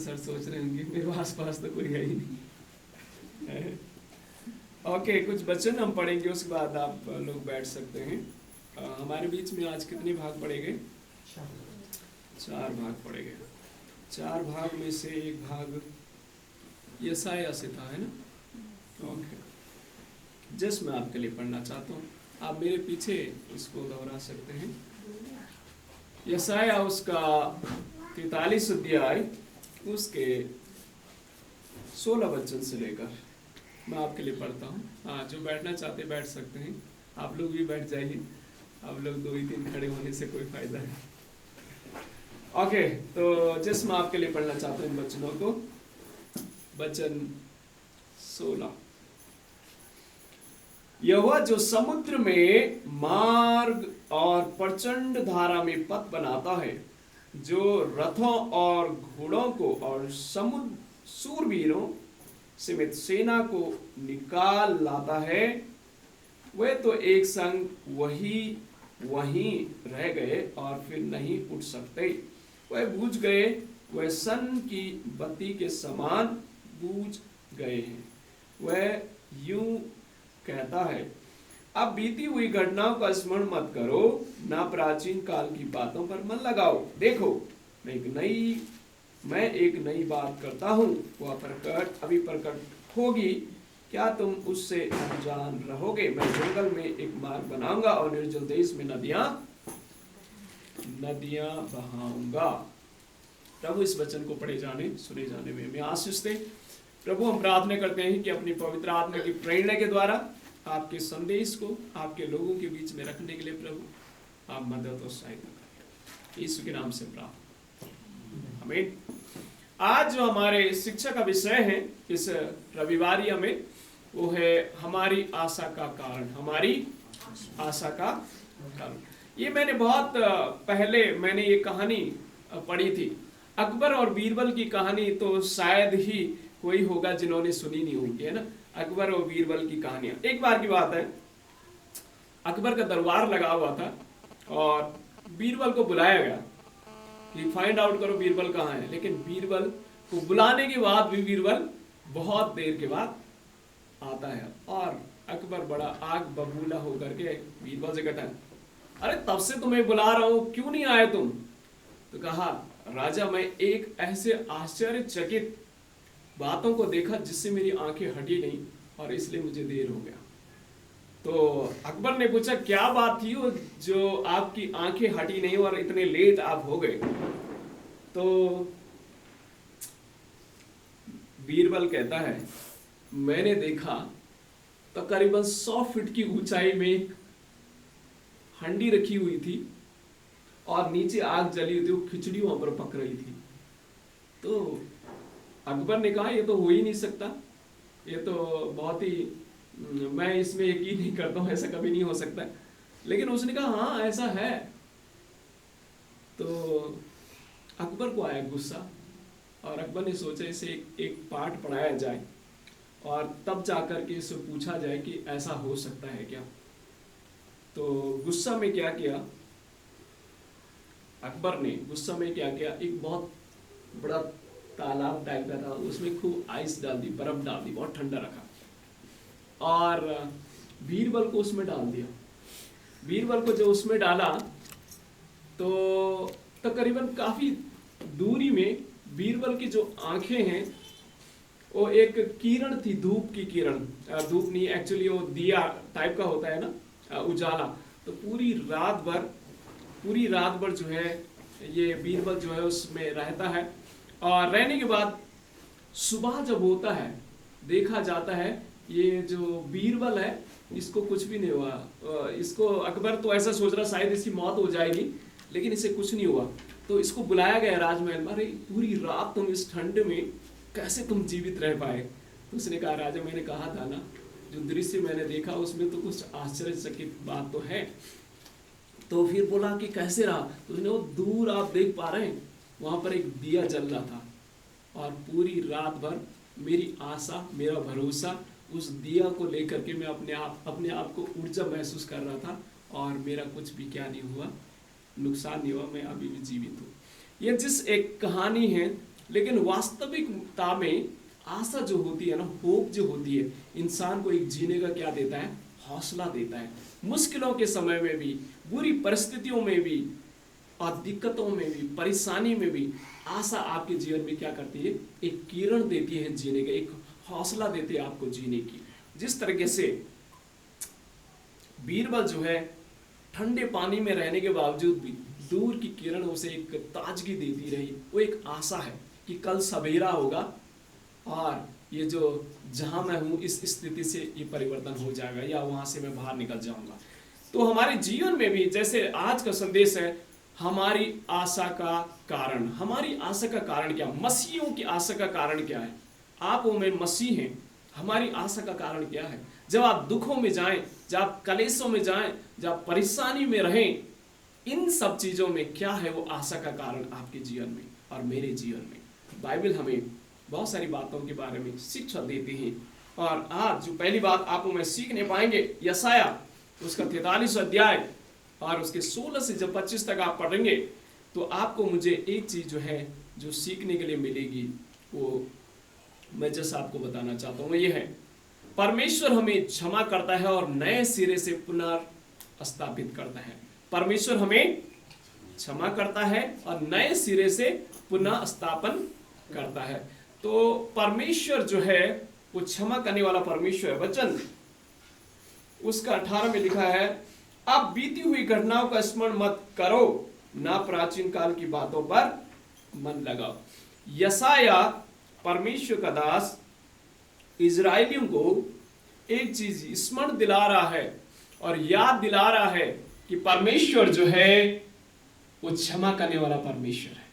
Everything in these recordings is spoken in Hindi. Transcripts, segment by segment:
सर सोच रहे होंगे मेरे आसपास तो कोई है ही नहीं। ओके, कुछ वचन हम पढ़ेंगे, उसके बाद आप लोग बैठ सकते हैं। हमारे बीच में आज कितने भाग पढ़े गए? 4 भाग पढ़े गए। 4 भाग में से एक भाग यशायाह से था, है ना? ओके, जस्ट मैं आपके लिए पढ़ना चाहता हूँ, आप मेरे पीछे इसको दोहरा सकते हैं। यशायाह उसका 43 अध्याय उसके 16 वचन से लेकर मैं आपके लिए पढ़ता हूँ। हाँ, जो बैठना चाहते बैठ सकते हैं, आप लोग भी बैठ जाइए। आप लोग 2 ही 3 खड़े होने से कोई फायदा है। ओके, तो जिस मैं आपके लिए पढ़ना चाहता हूँ इन वचनों को। वचन 16, यहोवा जो समुद्र में मार्ग और प्रचंड धारा में पथ बनाता है, जो रथों और घोड़ों को और समुद्र सूरवीरों समेत सेना को निकाल लाता है, वे तो एक संग वहीं रह गए और फिर नहीं उठ सकते। वे बुझ गए, वे सन की बत्ती के समान बुझ गए हैं। वह यूं कहता है, अब बीती हुई घटनाओं का स्मरण मत करो, ना प्राचीन काल की बातों पर मन लगाओ। देखो, मैं एक नई बात करता हूँ, वह अभी प्रकट होगी, क्या तुम उससे अनजान रहोगे? मैं जंगल में एक मार्ग बनाऊंगा और निर्जल देश में नदियां बहाऊंगा। प्रभु इस वचन को पढ़े जाने सुने जाने में हमें आशीष दे। प्रभु, हम प्रार्थना करते हैं कि अपनी पवित्र आत्मा की प्रेरणा के द्वारा आपके संदेश को आपके लोगों के बीच में रखने के लिए प्रभु आप मदद और सहायता करें। यीशु के नाम से प्रार्थना, आमीन। आज जो हमारे शिक्षा का विषय है इस रविवारिया में, वो है हमारी आशा का कारण। हमारी आशा का कारण। ये मैंने बहुत पहले मैंने ये कहानी पढ़ी थी, अकबर और बीरबल की कहानी। तो शायद ही कोई होगा जिन्होंने सुनी नहीं होगी, है ना? अकबर और बीरबल की कहानियां। एक बार की बात है, अकबर का दरबार लगा हुआ था और बीरबल को बुलाया गया कि फाइंड आउट करो बीरबल कहाँ है। लेकिन बीरबल को बुलाने के बाद भी बीरबल बहुत देर के बाद आता है और अकबर बड़ा आग बबूला होकर के बीरबल से कहता है, अरे तब से तुम्हें बुला रहा हूं, क्यों नहीं आए तुम? तो कहा, राजा, मैं एक ऐसे आश्चर्यचकित बातों को देखा जिससे मेरी आंखें हटी नहीं और इसलिए मुझे देर हो गया। तो अकबर ने पूछा, क्या बात थी वो जो आपकी आंखें हटी नहीं और इतने लेट आप हो गए? तो बीरबल कहता है, मैंने देखा तो करीबन 100 फीट की ऊंचाई में एक हंडी रखी हुई थी और नीचे आग जली हुई थी, वो खिचड़ी वहां पर पक रही थी। तो अकबर ने कहा, ये तो हो ही नहीं सकता, ये तो बहुत ही, मैं इसमें यकीन नहीं करता हूं, ऐसा कभी नहीं हो सकता। लेकिन उसने कहा, हाँ ऐसा है। तो अकबर को आया गुस्सा और अकबर ने सोचा इसे एक पाठ पढ़ाया जाए और तब जाकर के इससे पूछा जाए कि ऐसा हो सकता है क्या। तो गुस्सा में क्या किया अकबर ने, गुस्सा में क्या किया, एक बहुत बड़ा तालाब टाइप का था, उसमें खूब आइस डाल दी, बर्फ डाल दी, बहुत ठंडा रखा और बीरबल को उसमें डाल दिया। बीरबल को जो उसमें डाला तो तकरीबन काफी दूरी में बीरबल की जो आंखें हैं वो एक किरण थी, धूप की किरण, धूप नहीं एक्चुअली वो दिया टाइप का होता है ना, उजाला। तो पूरी रात भर जो है ये बीरबल जो है उसमें रहता है और रहने के बाद सुबह जब होता है देखा जाता है ये जो बीरबल है इसको कुछ भी नहीं हुआ। इसको अकबर तो ऐसा सोच रहा शायद इसकी मौत हो जाएगी, लेकिन इसे कुछ नहीं हुआ। तो इसको बुलाया गया राजमहल में, अरे पूरी रात तुम इस ठंड में कैसे तुम जीवित रह पाए? तो उसने कहा, राजा मैंने कहा था ना, जो दृश्य मैंने देखा उसमें तो कुछ आश्चर्यचकित बात तो है। तो फिर बोला कि कैसे रहा? तो उसने, वो दूर आप देख पा रहे हैं वहां पर एक दिया जल रहा था और पूरी रात भर मेरी आशा, मेरा भरोसा उस दिया को लेकर के मैं अपने आप को ऊर्जा महसूस कर रहा था और मेरा कुछ भी क्या नहीं हुआ, नुकसान नहीं हुआ, मैं अभी भी जीवित हूँ। ये जिस एक कहानी है लेकिन वास्तविकता में आशा जो होती है ना, होप जो होती है, इंसान को एक जीने का क्या देता है, हौसला देता है। मुश्किलों के समय में भी, बुरी परिस्थितियों में भी, और दिक्कतों में भी, परेशानी में भी आशा आपके जीवन में क्या करती है, एक किरण देती है जीने का, एक हौसला देती है आपको जीने की। जिस तरीके से बीरबल जो है ठंडे पानी में रहने के बावजूद भी दूर की किरण उसे एक ताजगी देती रही, वो एक आशा है कि कल सवेरा होगा और ये जो जहां मैं हूं इस स्थिति से ये परिवर्तन हो जाएगा, या वहां से मैं बाहर निकल जाऊंगा। तो हमारे जीवन में भी जैसे आज का संदेश है, हमारी आशा का कारण, हमारी आशा का कारण क्या, मसीहियों की आशा का कारण क्या है। आप वो में मसीह हैं, हमारी आशा का कारण क्या है। जब आप दुखों में जाएं, जब आप कलेशों में जाएं, जब आप परेशानी में रहें, इन सब चीजों में क्या है वो आशा का कारण आपके जीवन में और मेरे जीवन में। बाइबल हमें बहुत सारी बातों के बारे में शिक्षा देती है। और आज जो पहली बात आप में सीखने पाएंगे, यशाया उसका 43 अध्याय और उसके 16 से जब 25 तक आप पढ़ेंगे तो आपको मुझे एक चीज जो है जो सीखने के लिए मिलेगी, वो मैं जैसा आपको बताना चाहता हूँ, ये है परमेश्वर हमें क्षमा करता है और नए सिरे से पुनर्स्थापित करता है। परमेश्वर हमें क्षमा करता है और नए सिरे से पुनः स्थापन करता है। तो परमेश्वर जो है वो क्षमा करने वाला परमेश्वर है। वचन उसका 18 में लिखा है, अब बीती हुई घटनाओं का स्मरण मत करो, ना प्राचीन काल की बातों पर मन लगाओ। यशाया परमेश्वर का दास इजराइलियों को एक चीज स्मरण दिला रहा है और याद दिला रहा है कि परमेश्वर जो है वो क्षमा करने वाला परमेश्वर है।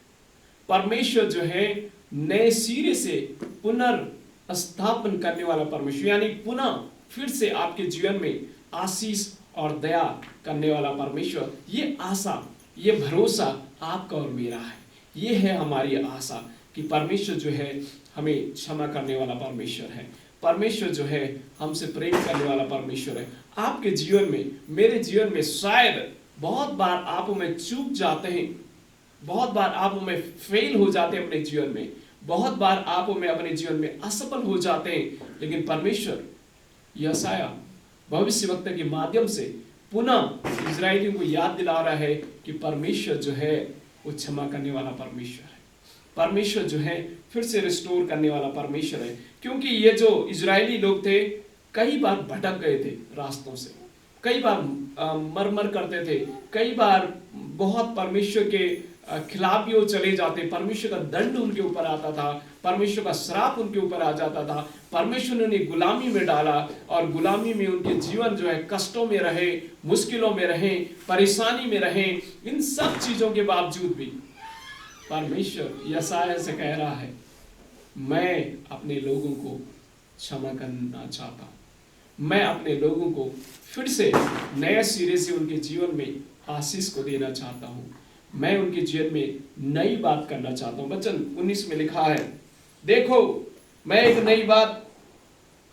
परमेश्वर जो है नए सिरे से पुनर्स्थापन करने वाला परमेश्वर, यानी पुनः फिर से आपके जीवन में आशीष और दया करने वाला परमेश्वर। ये आशा, ये भरोसा आपका और मेरा है। ये है हमारी आशा कि परमेश्वर जो है हमें क्षमा करने वाला परमेश्वर है। परमेश्वर जो है हमसे प्रेम करने वाला परमेश्वर है। आपके जीवन में, मेरे जीवन में शायद बहुत बार आप में चूक जाते हैं, बहुत बार आप में फेल हो जाते हैं अपने जीवन में, बहुत बार आप में अपने जीवन में असफल हो जाते हैं, लेकिन परमेश्वर यशाया भविष्यवक्ता के माध्यम से पुनः इजराइलियों को याद दिला रहा है कि परमेश्वर जो है वो क्षमा करने वाला परमेश्वर है। परमेश्वर जो है फिर से रिस्टोर करने वाला परमेश्वर है। क्योंकि ये जो इजरायली लोग थे कई बार भटक गए थे रास्तों से, कई बार मर करते थे, कई बार बहुत परमेश्वर के खिलाफ भी वो चले जाते, परमेश्वर का दंड उनके ऊपर आता था, परमेश्वर का श्राप उनके ऊपर आ जाता था, परमेश्वर ने उन्हें गुलामी में डाला और गुलामी में उनके जीवन जो है कष्टों में रहे, मुश्किलों में रहे, परेशानी में रहे। इन सब चीजों के बावजूद भी परमेश्वर यशाया से कह रहा है, मैं अपने लोगों को क्षमा करना चाहता हूं, मैं अपने लोगों को फिर से नए सिरे से उनके जीवन में आशीष को देना चाहता हूं, मैं उनके जीवन में नई बात करना चाहता हूं। वचन 19 में लिखा है, देखो मैं एक नई बात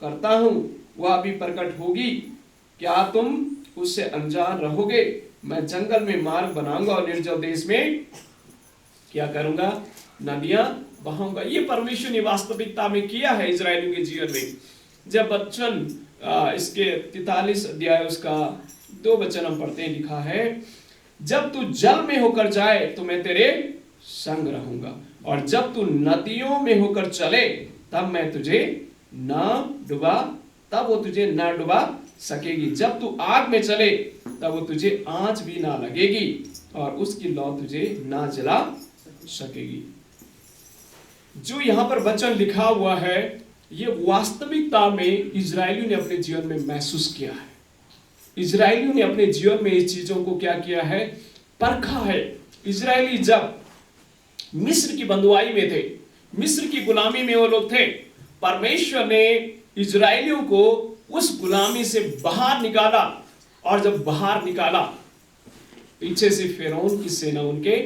करता हूं, वह अभी प्रकट होगी, क्या तुम उससे अनजान रहोगे? मैं जंगल में मार्ग बनाऊंगा और निर्जल देश में क्या करूंगा? नदियां बहाऊंगा। ये परमेश्वर ने वास्तविकता में किया है इजरायलियों के जीवन में। जब वचन इसके 43 अध्याय उसका 2 वचन हम पढ़ते हैं, लिखा है, जब तू जल में होकर जाए तो मैं तेरे संग रहूंगा, और जब तू नदियों में होकर चले तब मैं तुझे तब वो तुझे न डुबा सकेगी। जब तू आग में चले तब वो तुझे आंच भी ना लगेगी और उसकी लौ तुझे ना जला सकेगी। जो यहाँ पर वचन लिखा हुआ है ये वास्तविकता में इजरायलियों ने अपने जीवन में महसूस किया है। इजरायलियों ने अपने जीवन में इस चीजों को क्या किया है? परखा है। इजरायली जब मिस्र की बंधुआई में थे, मिस्र की गुलामी में वो लोग थे, परमेश्वर ने इजरायलियों को उस गुलामी से बाहर निकाला, और जब बाहर निकाला पीछे से फिरौन की सेना उनके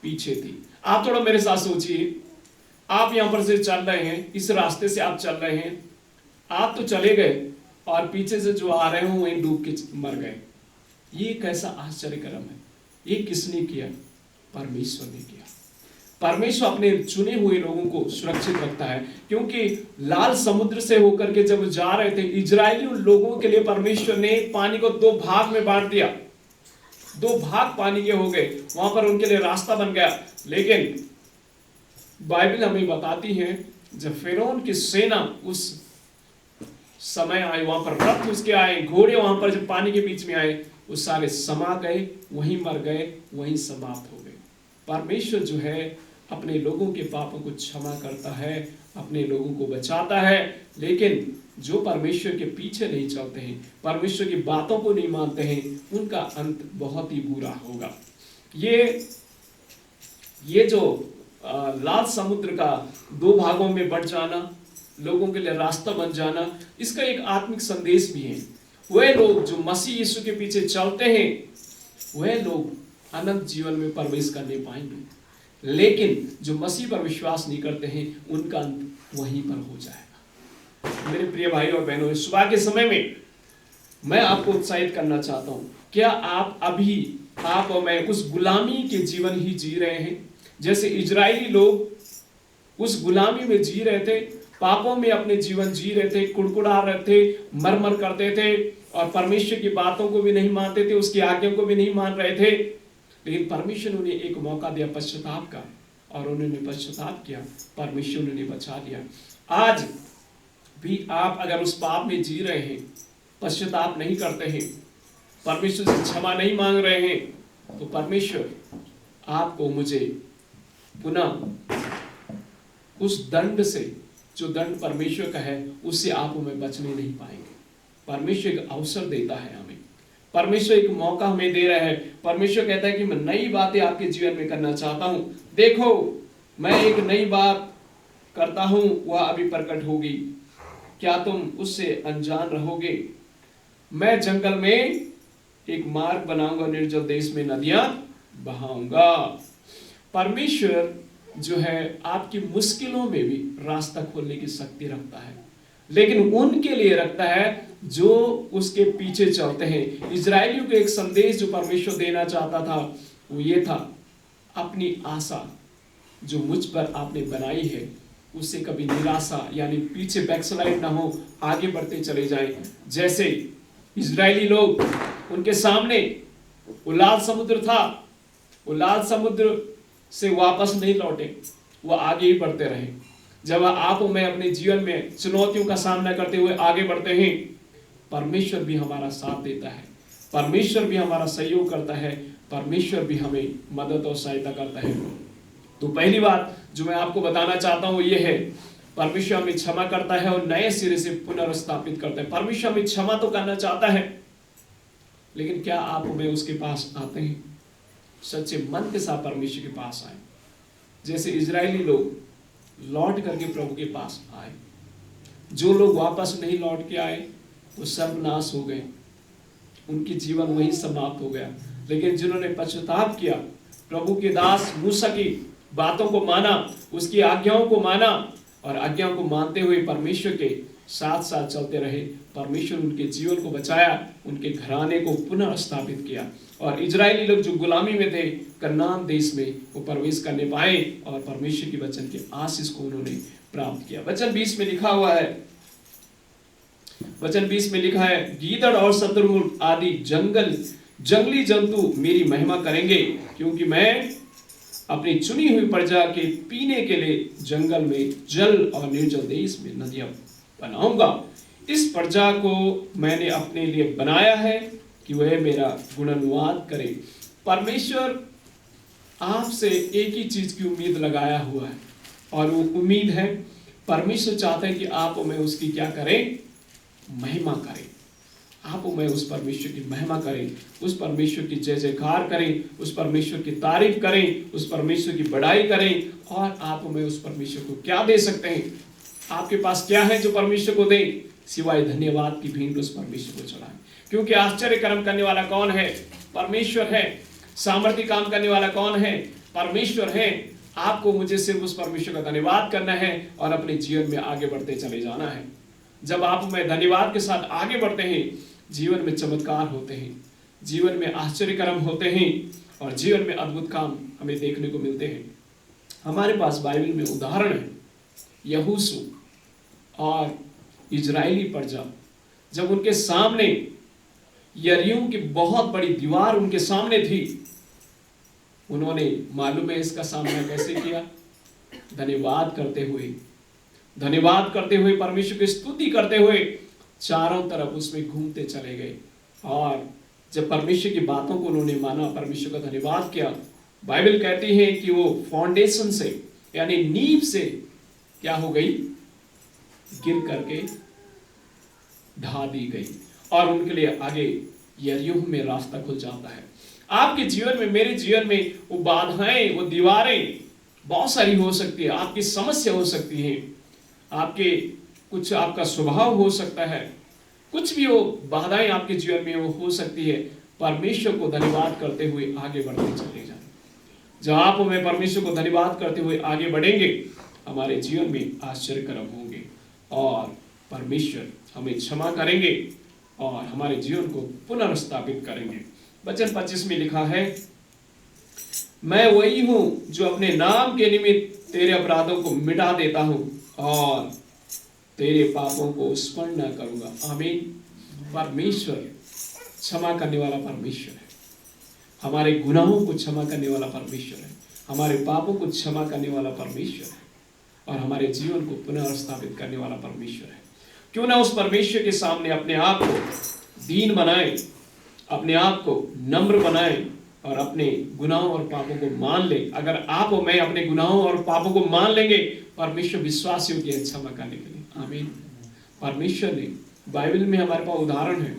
पीछे थी। आप थोड़ा मेरे साथ सोचिए, आप यहां पर से चल रहे हैं, इस रास्ते से आप चल रहे हैं, आप तो चले गए और पीछे से जो आ रहे हो वहीं डूब के मर गए। ये कैसा आश्चर्य कर्म है। ये किसने किया? परमेश्वर ने किया। परमेश्वर अपने चुने हुए लोगों को सुरक्षित रखता है, क्योंकि लाल समुद्र से होकर के जब जा रहे थे इजरायली लोगों के लिए परमेश्वर ने पानी को 2 भाग में बांट दिया, 2 भाग पानी के हो गए, वहां पर उनके लिए रास्ता बन गया। लेकिन बाइबल हमें बताती है जब फिरौन की सेना उस समय आए, वहां पर रथ उसके आए, घोड़े वहां पर जब पानी के बीच में आए, वो सारे समा गए, वहीं मर गए, वहीं समाप्त हो गए। परमेश्वर जो है अपने लोगों के पापों को क्षमा करता है, अपने लोगों को बचाता है, लेकिन जो परमेश्वर के पीछे नहीं चलते हैं, परमेश्वर की बातों को नहीं मानते हैं, उनका अंत बहुत ही बुरा होगा। ये जो लाल समुद्र का 2 भागों में बंट जाना, लोगों के लिए रास्ता बन जाना, इसका एक आत्मिक संदेश भी है। वह लोग जो मसीह यीशु के पीछे चलते हैं, वह लोग अनंत जीवन में प्रवेश करने पाएंगे, लेकिन जो मसीह पर विश्वास नहीं करते हैं, उनका अंत वहीं पर हो जाएगा। मेरे प्रिय भाई और बहनों, सुबह के समय में मैं आपको उत्साहित करना चाहता हूं, क्या आप और मैं उस गुलामी के जीवन ही जी रहे हैं जैसे इजरायली लोग उस गुलामी में जी रहे थे, पापों में अपने जीवन जी रहे थे, कुड़कुड़ा रहे थे, मरमर करते थे और परमेश्वर की बातों को भी नहीं मानते थे, उसकी आज्ञा को भी नहीं मान रहे थे। लेकिन परमेश्वर ने उन्हें एक मौका दिया पश्चाताप का, और उन्होंने पश्चाताप किया, परमेश्वर ने उन्हें बचा लिया। आज भी आप अगर उस पाप में जी रहे हैं, पश्चाताप नहीं करते हैं, परमेश्वर से क्षमा नहीं मांग रहे हैं, तो परमेश्वर आपको मुझे पुनः उस दंड से, जो दंड परमेश्वर का है, उससे आप में बचने नहीं पाएंगे। परमेश्वर एक अवसर देता है हमें, परमेश्वर एक मौका हमें दे रहा है। परमेश्वर कहता है कि मैं नई बातें आपके जीवन में करना चाहता हूं, देखो मैं एक नई बात करता हूं, वह अभी प्रकट होगी, क्या तुम उससे अनजान रहोगे? मैं जंगल में एक मार्ग बनाऊंगा, निर्जल देश में नदियां बहाऊंगा। परमेश्वर जो है आपकी मुश्किलों में भी रास्ता खोलने की शक्ति रखता है, लेकिन उनके लिए रखता है जो उसके पीछे चलते हैं। इजरायलियों को एक संदेश जो परमेश्वर देना चाहता था, वो ये था, अपनी आशा जो मुझ पर आपने बनाई है, उससे कभी निराशा यानी पीछे बैकस्लाइड ना हो, आगे बढ़ते चले जाएं। जैसे इजरायली लोग, उनके सामने वो लाल समुद्र था, वो लाल समुद्र से वापस नहीं लौटे, वो आगे ही बढ़ते रहे। जब आप मैं अपने जीवन में चुनौतियों का सामना करते हुए आगे बढ़ते हैं, परमेश्वर भी हमारा साथ देता है, परमेश्वर भी हमारा सहयोग करता है, परमेश्वर भी हमें मदद और सहायता करता है। तो पहली बात जो मैं आपको बताना चाहता हूं ये है, परमेश्वर हमें क्षमा करता है और नए सिरे से पुनर्स्थापित करता है। परमेश्वर हमें क्षमा तो करना चाहता है, लेकिन क्या आप में उसके पास आते हैं? सच्चे मन के साथ परमेश्वर के पास आए, जैसे इजरायली लोग लौट करके प्रभु के पास आए। जो लोग वापस नहीं लौट के आए, वो सर्वनाश हो गए, उनकी जीवन वहीं समाप्त हो गया। लेकिन जिन्होंने पश्चाताप किया, प्रभु के दास मूसा की बातों को माना, उसकी आज्ञाओं को माना और आज्ञाओं को मानते हुए परमेश्वर के साथ साथ चलते रहे, परमेश्वर उनके जीवन को बचाया, उनके घराने को पुनः स्थापित किया और इजरायली लोग जो गुलामी में थे, कनान देश में वो प्रवेश करने पाए और परमेश्वर की वचन के आशीष को उन्होंने प्राप्त किया। वचन 20 में लिखा हुआ है, वचन 20 में लिखा है, गीदड़ और शतुरमुर्ग आदि जंगली जंतु मेरी महिमा करेंगे, क्योंकि मैं अपनी चुनी हुई प्रजा के पीने के लिए जंगल में जल और निर्जल देश में नदियां बनाऊंगा। इस प्रजा को मैंने अपने लिए बनाया है कि वह मेरा गुणानुवाद करे। परमेश्वर आपसे एक ही चीज की उम्मीद लगाया हुआ है और वो उम्मीद है, परमेश्वर चाहता है कि आप में उसकी क्या करें? महिमा करें। आप में उस परमेश्वर की महिमा करें, उस परमेश्वर की जय जयकार करें, उस परमेश्वर की तारीफ करें, उस परमेश्वर की बड़ाई करें। और आप में उस परमेश्वर को क्या दे सकते हैं? आपके पास क्या है जो परमेश्वर को दें? सिवाय धन्यवाद की भेंट उस परमेश्वर को चढ़ाएं, क्योंकि आश्चर्य कर्म करने वाला कौन है? परमेश्वर है। सामर्थ्य काम करने वाला कौन है? परमेश्वर है। आपको मुझे सिर्फ उस परमेश्वर का धन्यवाद करना है और अपने जीवन में आगे बढ़ते चले जाना है। जब आप में धन्यवाद के साथ आगे बढ़ते हैं, जीवन में चमत्कार होते हैं, जीवन में आश्चर्य कर्म होते हैं और जीवन में अद्भुत काम हमें देखने को मिलते हैं। हमारे पास बाइबल में उदाहरण है, यहोशू और इजरायली प्रजा जब उनके सामने यरीहो की बहुत बड़ी दीवार उनके सामने थी, उन्होंने मालूम है इसका सामना कैसे किया? धन्यवाद करते हुए परमेश्वर की स्तुति करते हुए चारों तरफ उसमें घूमते चले गए। और जब परमेश्वर की बातों को उन्होंने माना, परमेश्वर का धन्यवाद किया, बाइबल कहती है कि वो फाउंडेशन से यानी नींव से क्या हो गई? गिर करके ढा दी गई और उनके लिए आगे यरीहो में रास्ता खुल जाता है। आपके जीवन में, मेरे जीवन में वो बाधाएं, वो दीवारें बहुत सारी हो सकती है, आपकी समस्या हो सकती है, आपका स्वभाव हो सकता है, कुछ भी वो बाधाएं आपके जीवन में वो हो सकती है। परमेश्वर को धन्यवाद करते हुए आगे बढ़ते चले जाएं। जब आप में परमेश्वर को धन्यवाद करते हुए आगे बढ़ेंगे, हमारे जीवन में आश्चर्यकर्म होंगे और परमेश्वर हमें क्षमा करेंगे और हमारे जीवन को पुनर्स्थापित करेंगे। वचन 25 में लिखा है, मैं वही हूं जो अपने नाम के निमित्त तेरे अपराधों को मिटा देता हूं और तेरे पापों को स्मरण न करूंगा। आमीन। परमेश्वर क्षमा करने वाला परमेश्वर है, हमारे गुनाहों को क्षमा करने वाला परमेश्वर है, हमारे पापों को क्षमा करने वाला परमेश्वर है और हमारे जीवन को पुनर्स्थापित करने वाला परमेश्वर है। क्यों ना उस परमेश्वर के सामने अपने आप को दीन बनाए, अपने आप को नम्र बनाए और अपने गुनाहों और पापों को मान ले। अगर आप और मैं अपने गुनाहों और पापों को मान लेंगे, परमेश्वर विश्वास योग्य है क्षमा करने के लिए। आमीन। परमेश्वर ने बाइबल में हमारे पास उदाहरण है,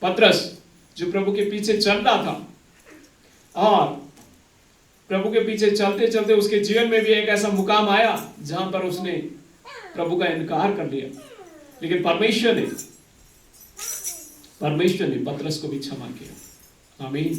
पतरस जो प्रभु के पीछे चल रहा था और प्रभु के पीछे चलते चलते उसके जीवन में भी एक ऐसा मुकाम आया जहां पर उसने प्रभु का इनकार कर लिया, लेकिन परमेश्वर ने पतरस को भी क्षमा किया। आमीन।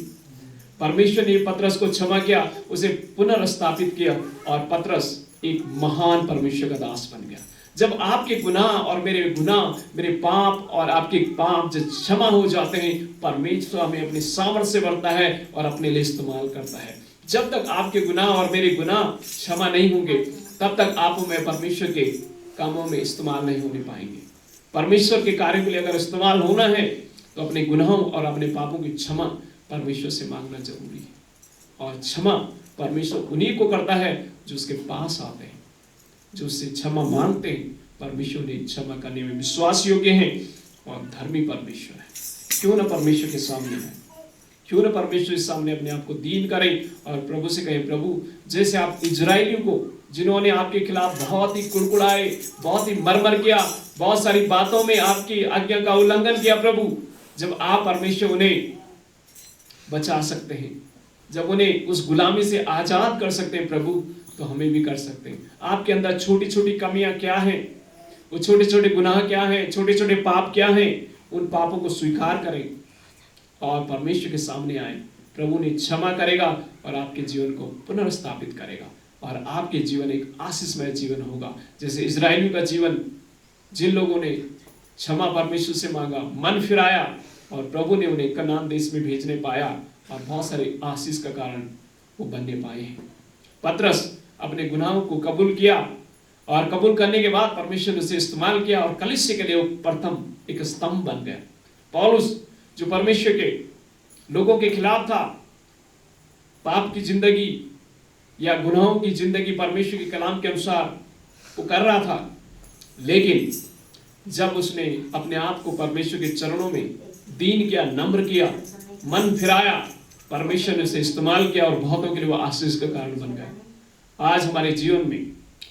परमेश्वर ने पतरस को क्षमा किया, उसे पुनर्स्थापित किया और पतरस एक महान परमेश्वर का दास बन गया। जब आपके गुनाह और मेरे पाप और आपके पाप जब क्षमा हो जाते हैं, परमेश्वर हमें अपनी सामर्थ्य से बढ़ता है और अपने लिए इस्तेमाल करता है। जब तक आपके गुनाह और मेरे गुनाह क्षमा नहीं होंगे, तब तक आप में परमेश्वर के कामों में इस्तेमाल नहीं होने पाएंगे। परमेश्वर के कार्य के लिए अगर इस्तेमाल होना है तो अपने गुनाहों और अपने पापों की क्षमा परमेश्वर से मांगना जरूरी है। और क्षमा परमेश्वर उन्हीं को करता है जो उसके पास आते हैं, जो उससे क्षमा मांगते हैं। परमेश्वर ने क्षमा करने में विश्वास योग्य है और धर्मी परमेश्वर है। क्यों ना परमेश्वर के सामने है, क्यों ना परमेश्वर के सामने अपने आप को दीन करें और प्रभु से कहें, प्रभु जैसे आप इजरायलियों को जिन्होंने आपके खिलाफ बहुत ही कुड़कुड़ाए, बहुत ही मरमर किया, बहुत सारी बातों में आपकी आज्ञा का उल्लंघन किया, प्रभु जब आप परमेश्वर उन्हें बचा सकते हैं, जब उन्हें उस गुलामी से आजाद कर सकते हैं प्रभु, तो हमें भी कर सकते हैं। आपके अंदर छोटी छोटी कमियां क्या हैं, वो छोटे छोटे गुनाह क्या हैं, छोटे छोटे पाप क्या हैं, उन पापों को स्वीकार करें और परमेश्वर के सामने आए। प्रभु ने क्षमा करेगा और आपके जीवन को पुनर्स्थापित करेगा और आपके जीवन एक आशीषमय जीवन होगा। जैसे इजरायलियों का जीवन, जिन लोगों ने क्षमा परमेश्वर से मांगा, मन फिराया और प्रभु ने उन्हें कनान देश में भेजने पाया और बहुत सारे आशीष का कारण वो बनने पाए हैं। पतरस अपने गुनाहों को कबूल किया और कबूल करने के बाद परमेश्वर ने उसे इस्तेमाल किया और कलीसिया के लिए वो प्रथम एक स्तंभ बन गया। पौलुस जो परमेश्वर के लोगों के खिलाफ था, पाप की जिंदगी या गुनाहों की जिंदगी परमेश्वर के कलाम के अनुसार वो कर रहा था, लेकिन जब उसने अपने आप को परमेश्वर के चरणों में दीन किया, नम्र किया, मन फिराया, परमेश्वर ने उसे इस्तेमाल किया और बहुतों के लिए वो आशीष का कारण बन गए। आज हमारे जीवन में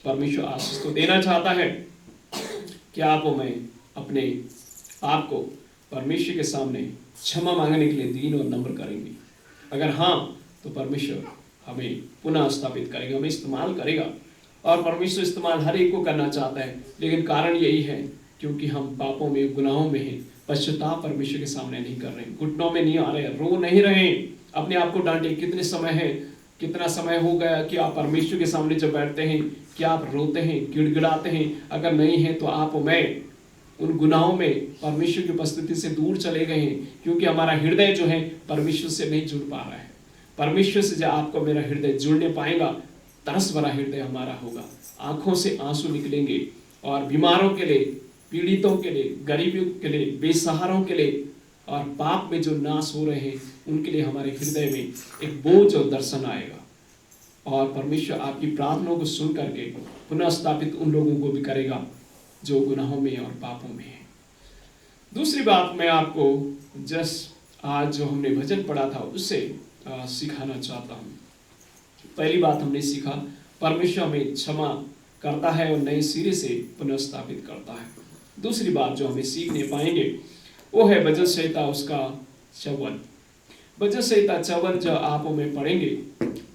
परमेश्वर आशीष तो देना चाहता है। क्या आप और मैं अपने आप को परमेश्वर के सामने क्षमा मांगने के लिए दीन और नम्र करेंगे? अगर हाँ, तो परमेश्वर हमें पुनः स्थापित करेगा, हमें इस्तेमाल करेगा। और परमेश्वर इस्तेमाल हर एक को करना चाहता है, लेकिन कारण यही है क्योंकि हम पापों में, गुनाहों में हैं, पश्चाताप परमेश्वर के सामने नहीं कर रहे, घुटनों में नहीं आ रहे, रो नहीं रहे। अपने आप को डांटे, कितना समय हो गया कि आप परमेश्वर के सामने जब बैठते हैं, क्या आप रोते हैं, गिड़गिड़ाते हैं? अगर नहीं है तो आप और मैं उन गुनाहों में परमेश्वर की उपस्थिति से दूर चले गए हैं, क्योंकि हमारा हृदय जो है परमेश्वर से नहीं जुड़ पा रहा है। परमेश्वर से जब आपको मेरा हृदय जुड़ने पाएगा, तरस भरा हृदय हमारा होगा, आंखों से आंसू निकलेंगे और बीमारों के लिए, पीड़ितों के लिए, गरीबों के लिए, बेसहारों के लिए और पाप में जो नाश हो रहे हैं उनके लिए हमारे हृदय में एक बोझ और दर्शन आएगा और परमेश्वर आपकी प्रार्थनाओं को सुन करके पुनः स्थापित उन लोगों को भी करेगा जो गुनाहों में और पापों में है। दूसरी बात मैं आपको आज जो हमने भजन पढ़ा था उससे सिखाना चाहता हूँ। पहली बात हमने सीखा, परमेश्वर हमें क्षमा करता है और नए सिरे से पुनः स्थापित करता है। दूसरी बात जो हमें सीखने पाएंगे वो है भजन संहिता उसका 54। भजन संहिता 54 जो आप में पढ़ेंगे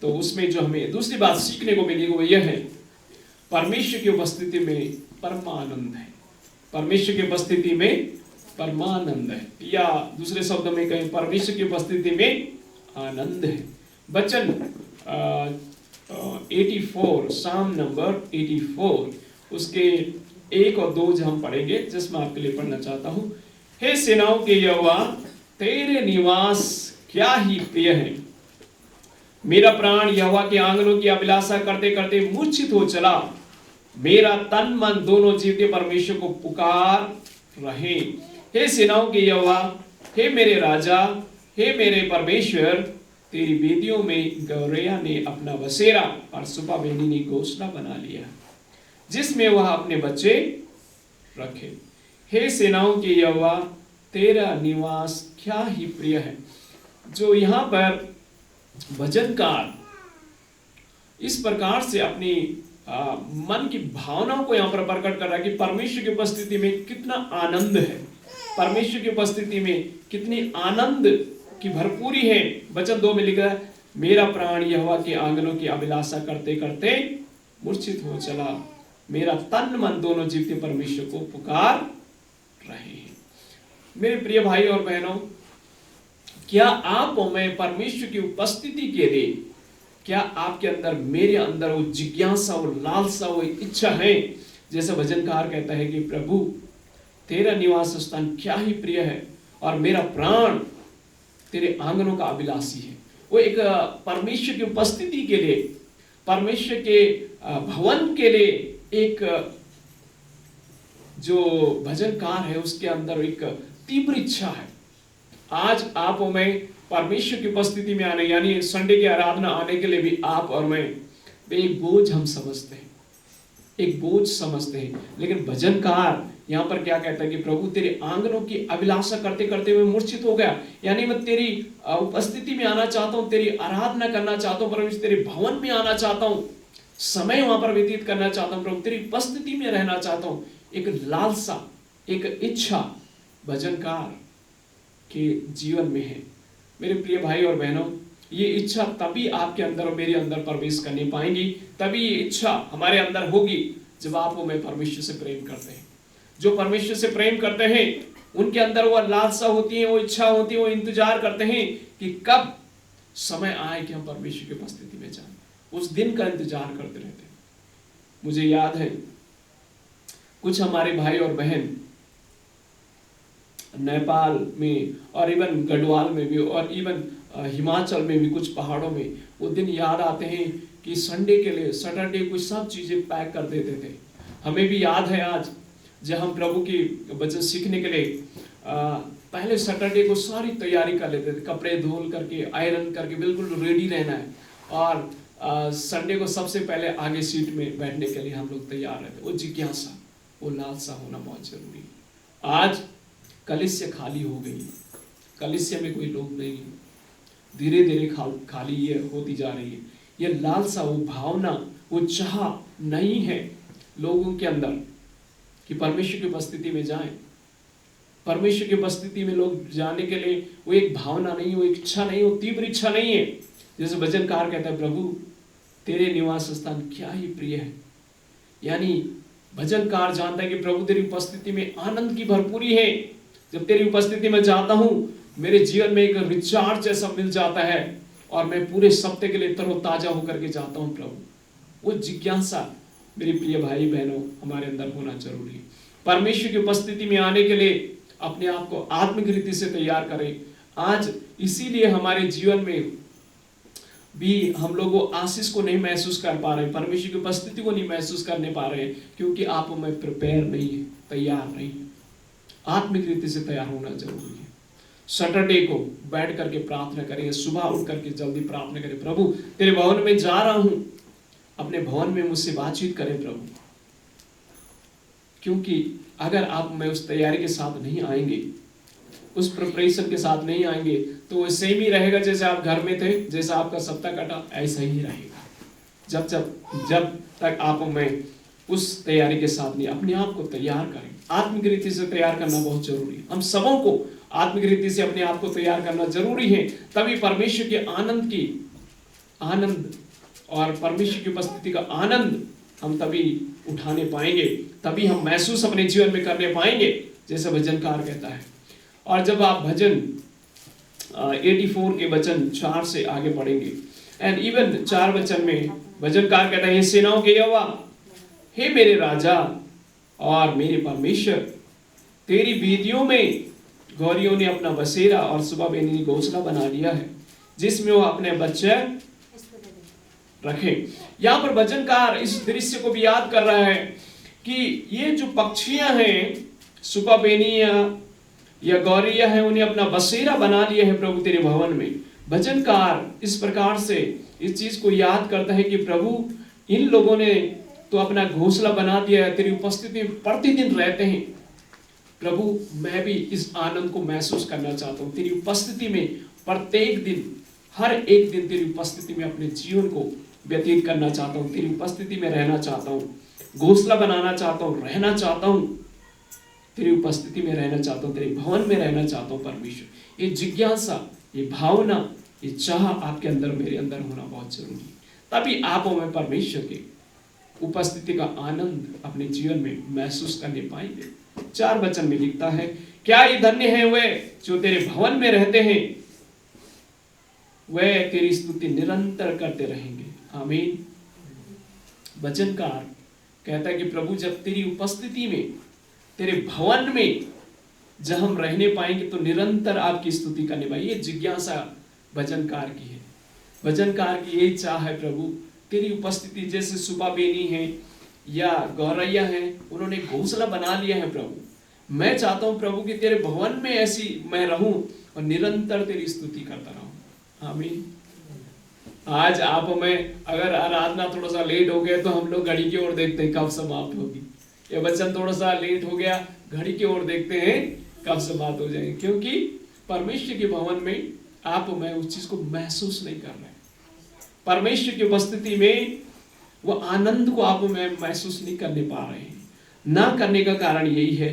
तो उसमें जो हमें दूसरी बात सीखने को मिलेगी वो यह है, परमेश्वर की उपस्थिति में परमानंद है। परमेश्वर की उपस्थिति में परमानंद है, या दूसरे शब्द में कहें परमेश्वर की उपस्थिति में आनंद है। वचन 84, साम नंबर 84 उसके 1 और 2 जो हम पढ़ेंगे, जिसमें आपके लिए पढ़ना चाहता हूँ। हे सेनाओं के यहोवा, तेरे निवास क्या ही प्रिय है। मेरा प्राण यहोवा के आंगनों की अभिलाषा करते करते मूर्छित हो चला। मेरा तन मन दोनों जीवते परमेश्वर को पुकार रहे। हे सेनाओं के यहोवा, हे मेरे राजा, हे मेरे परमेश्वर, तेरी वेदियों में गौरैया ने अपना बसेरा और सुपा बेनी ने घोंसला बना लिया, जिसमें वह अपने बच्चे रखे। हे सेनाओं के यहोवा, तेरा निवास क्या ही प्रिय है। जो यहाँ पर भजनकार इस प्रकार से अपनी मन की भावनाओं को यहाँ पर प्रकट कर रहा है कि परमेश्वर की उपस्थिति में कितना आनंद है, परमेश्वर की उपस्थिति में कितनी आनंद की भरपूरी है। वचन 2 में लिखा है, मेरा प्राण यहोवा के आंगनों की अभिलाषा करते करते मूर्छित हो चला। मेरा तन मन दोनों जीवते परमेश्वर को पुकार रहे हैं। मेरे प्रिय भाई और बहनों, क्या आप में परमेश्वर की उपस्थिति के लिए, क्या आपके अंदर, मेरे अंदर वो जिज्ञासा, वो लालसा, वो इच्छा है? जैसे भजनकार कहता है कि प्रभु तेरा निवास स्थान क्या ही प्रिय है और मेरा प्राण तेरे आंगनों का अभिलाषी है। वो एक परमेश्वर की उपस्थिति के लिए, परमेश्वर के भवन के लिए एक जो भजनकार है उसके अंदर एक तीव्र इच्छा है। आज आप और मैं परमेश्वर की उपस्थिति में आने, यानी संडे की आराधना आने के लिए भी आप और मैं एक बोझ हम समझते हैं, एक बोझ समझते हैं। लेकिन भजनकार यहाँ पर क्या कहता है कि प्रभु तेरे आंगनों की अभिलाषा करते करते मैं मूर्छित हो गया, यानी मैं तेरी उपस्थिति में आना चाहता हूँ, तेरी आराधना करना चाहता हूँ, परमेश्वर तेरे भवन में आना चाहता हूँ, समय वहां पर व्यतीत करना चाहता हूँ, प्रभु तेरी उपस्थिति में रहना चाहता हूँ। एक लालसा, एक इच्छा भजनकार के जीवन में है। मेरे प्रिय भाई और बहनों, ये इच्छा तभी आपके अंदर और मेरे अंदर प्रवेश करने पाएंगी, तभी ये इच्छा हमारे अंदर होगी जब आप और मैं परमेश्वर से प्रेम करते हैं। जो परमेश्वर से प्रेम करते हैं उनके अंदर वो लालसा होती है, वो इच्छा होती है, वो इंतजार करते हैं कि कब समय आए कि हम परमेश्वर की उपस्थिति में जाएं। उस दिन का इंतजार करते रहते हैं। मुझे याद है कुछ हमारे भाई और बहन नेपाल में और इवन गढ़वाल में भी और इवन हिमाचल में भी कुछ पहाड़ों में वो दिन याद आते हैं कि संडे के लिए, सैटरडे कुछ सब चीजें पैक कर देते थे। हमें भी याद है आज जब हम प्रभु की वचन सीखने के लिए पहले सैटरडे को सारी तैयारी कर लेते थे, कपड़े धोल करके, आयरन करके बिल्कुल रेडी रहना है और संडे को सबसे पहले आगे सीट में बैठने के लिए हम लोग तैयार रहते। वो जिज्ञासा, वो लालसा होना बहुत जरूरी है। आज कलिसिया खाली हो गई, कलिसिया में कोई लोग नहीं, धीरे धीरे खाली ये होती जा रही है। ये लालसा, वो भावना, वो चाह नहीं है लोगों के अंदर कि परमेश्वर की उपस्थिति में जाएं। परमेश्वर की उपस्थिति में लोग जाने के लिए वो एक भावना नहीं, वो एक इच्छा नहीं, वो तीव्र इच्छा नहीं है। जैसे भजनकार कहता है, प्रभु तेरे निवास स्थान क्या ही प्रिय है। यानी भजनकार जानता है कि प्रभु तेरी उपस्थिति में आनंद की भरपूरी है। जब तेरी उपस्थिति में जाता हूं, मेरे जीवन में एक रिचार्ज जैसा मिल जाता है और मैं पूरे सप्ताह के लिए तरोताजा होकर के जाता हूं। प्रभु, वो जिज्ञासा मेरे प्रिय भाई बहनों हमारे अंदर होना जरूरी है। परमेश्वर की उपस्थिति में आने के लिए अपने आप को आत्मिक रीति से तैयार करें। आज इसीलिए हमारे जीवन में भी हम लोग वो आशीष को नहीं महसूस कर पा रहे हैं, परमेश्वर की उपस्थिति को नहीं महसूस करने पा रहे हैं, क्योंकि आप में प्रिपेयर नहीं है, तैयार नहीं है। आत्मिक रीति से तैयार होना जरूरी है। सैटरडे को बैठ करके प्रार्थना करेंगे, सुबह उठ करके जल्दी प्रार्थना करें, प्रभु तेरे भवन में जा रहा हूं, अपने भवन में मुझसे बातचीत करें प्रभु। क्योंकि अगर आप में उस तैयारी के साथ नहीं आएंगे, उस प्रिपरेशन के साथ नहीं आएंगे, तो सेम ही रहेगा जैसे आप घर में थे, जैसा आपका सप्ताह कटा ऐसा ही रहेगा। जब तक आप में उस तैयारी के साथ नहीं, अपने आप को तैयार करें। आत्मिक रीति से तैयार करना बहुत जरूरी है। हम सबों को आत्मिक रीति से अपने आप को तैयार करना जरूरी है, तभी परमेश्वर के आनंद और परमेश्वर की उपस्थिति का आनंद हम तभी उठाने पाएंगे, तभी हम महसूस अपने जीवन में करने पाएंगे, जैसे भजनकार कहता है। और जब आप भजन 84 के वचन 4 से आगे पढ़ेंगे, एंड इवन 4 वचन में भजनकार कहता है, हे सेनाओं के यहोवा, हे मेरे राजा और मेरे परमेश्वर, तेरी वेदियों में गौरियों ने अपना बसेरा और सुबह बेनी ने घोंसला बना लिया है, जिसमें वो अपने बच्चे रखे। यहाँ पर भजनकार इस दृश्य को भी याद कर रहा है कि ये जो पक्षियां हैं, सुबह बेनिया या गौरिया है, उन्हें अपना बसेरा बना लिया है प्रभु तेरे भवन में। भजनकार इस प्रकार से इस चीज को याद करता है कि प्रभु इन लोगों ने तो अपना घोंसला बना दिया है, तेरी उपस्थिति में प्रतिदिन रहते हैं। प्रभु मैं भी इस आनंद को महसूस करना चाहता हूँ, तेरी उपस्थिति में प्रत्येक दिन, हर एक दिन तेरी उपस्थिति में अपने जीवन को व्यतीत करना चाहता हूँ, तेरी उपस्थिति में रहना चाहता हूँ, घोंसला बनाना चाहता हूँ, रहना चाहता हूँ, तेरी उपस्थिति में रहना चाहता हूँ, तेरे भवन में रहना चाहता हूँ। परमेश्वर, ये जिज्ञासा, ये भावना, ये चाह आपके अंदर, मेरे अंदर होना बहुत जरूरी है, तभी आप में परमेश्वर के उपस्थिति का आनंद अपने जीवन में महसूस करने पाएंगे। 4 वचन में लिखता है, क्या ये धन्य है वे जो तेरे भवन में रहते हैं, वे तेरी स्तुति निरंतर करते रहेंगे। आमीन। वचनकार कहता है कि प्रभु जब तेरी उपस्थिति में, तेरे भवन में जब हम रहने पाएंगे, तो निरंतर आपकी स्तुति करने पाएंगे। ये जिज्ञासा वचनकार की है, वचनकार की ये चाह है प्रभु तेरी उपस्थिति, जैसे सुबह बेनी है या गौरैया है, उन्होंने घोंसला बना लिया है प्रभु। मैं चाहता हूं प्रभु कि तेरे भवन में ऐसी मैं रहूं और निरंतर तेरी स्तुति करता रहूं। आमीन। आज आप में अगर आराधना थोड़ा सा लेट हो गया तो हम लोग घड़ी की ओर देखते हैं कब समाप्त होगी, ये वचन थोड़ा सा लेट हो गया, घड़ी की ओर देखते हैं कब समाप्त हो जाएंगे, क्योंकि परमेश्वर के भवन में आप में उस चीज को महसूस नहीं कर रहे। परमेश्वर की उपस्थिति में वो आनंद को आप में महसूस नहीं करने पा रहे हैं। ना करने का कारण यही है